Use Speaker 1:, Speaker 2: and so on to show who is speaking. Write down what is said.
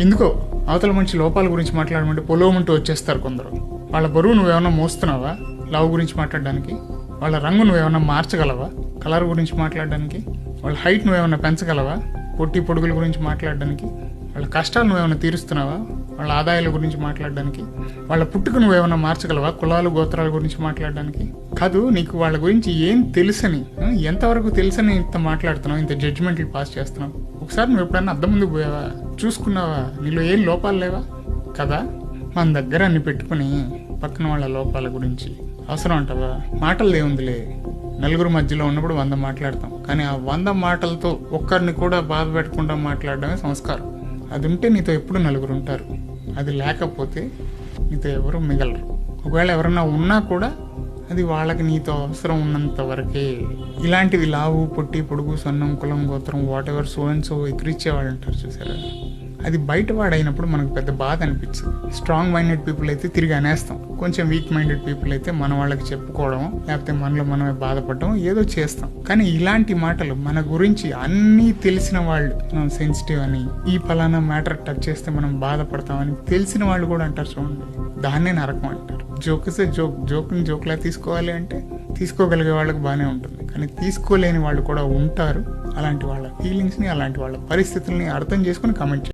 Speaker 1: ఎందుకో అవతల మంచి లోపాల గురించి మాట్లాడమంటే పొలోమంటూ వచ్చేస్తారు కొందరు. వాళ్ళ బరువు నువ్వేమన్నా మోస్తున్నావా లవ్ గురించి మాట్లాడడానికి? వాళ్ళ రంగు నువ్వేమన్నా మార్చగలవా కలర్ గురించి మాట్లాడడానికి? వాళ్ళ హైట్ నువ్వేమన్నా పెంచగలవా పొట్టి పొడుగుల గురించి మాట్లాడడానికి? వాళ్ళ కష్టాలు నువ్వేమన్నా తీరుస్తున్నావా వాళ్ళ ఆదాయాల గురించి మాట్లాడడానికి? వాళ్ళ పుట్టుక నువ్వేమన్నా మార్చగలవా కులాలు గోత్రాల గురించి మాట్లాడడానికి? కాదు, నీకు వాళ్ళ గురించి ఏం తెలుసని, ఎంతవరకు తెలుసని ఇంత మాట్లాడుతున్నావు, ఇంత జడ్జిమెంట్లు పాస్ చేస్తున్నావు? ఒకసారి నువ్వు ఎప్పుడన్నా అద్దం ముందుకు పోయావా? చూసుకున్నావా? నీలో ఏం లోపాలు లేవా కదా? మన దగ్గర అన్ని పెట్టుకుని పక్కన వాళ్ళ లోపాల గురించి అవసరం అంటావా? మాటలు ఏముందిలే, నలుగురు మధ్యలో ఉన్నప్పుడు 100 మాట్లాడతాం, కానీ ఆ 100 మాటలతో ఒక్కరిని కూడా బాధ పెట్టకుండా మాట్లాడడమే సంస్కారం. అది ఉంటే నీతో ఎప్పుడు నలుగురు ఉంటారు, అది లేకపోతే నీతో ఎవరు మిగలరు. ఒకవేళ ఎవరన్నా ఉన్నా కూడా అది వాళ్ళకి నీతో అవసరం ఉన్నంత వరకే. ఇలాంటివి లావు పొట్టి పొడుగు సన్నం కులం గోత్రం whatever so and so ఎక్కిరిచ్చేవాళ్ళు అంటారు చూసారా, అది బయట వాడైనప్పుడు మనకు పెద్ద బాధ అనిపించదు. స్ట్రాంగ్ మైండెడ్ పీపుల్ అయితే తిరిగి అనేస్తాం, కొంచెం వీక్ మైండెడ్ పీపుల్ అయితే మన వాళ్ళకి చెప్పుకోవడం లేకపోతే మనలో మనమే బాధపడడం ఏదో చేస్తాం. కానీ ఇలాంటి మాటలు మన గురించి అన్నీ తెలిసిన వాళ్ళు, మనం సెన్సిటివ్ అని, ఈ పలానా మ్యాటర్ టచ్ చేస్తే మనం బాధపడతామని తెలిసిన వాళ్ళు కూడా అంటారు చూడండి, దాన్నే నరకం అంటారు. జోక్ ఇస్తే జోక్ని జోక్లా తీసుకోవాలి అంటే తీసుకోగలిగే వాళ్ళకి బాగానే ఉంటుంది, కానీ తీసుకోలేని వాళ్ళు కూడా ఉంటారు. అలాంటి వాళ్ళ ఫీలింగ్స్ని అలాంటి వాళ్ళ పరిస్థితుల్ని అర్థం చేసుకుని కమెంట్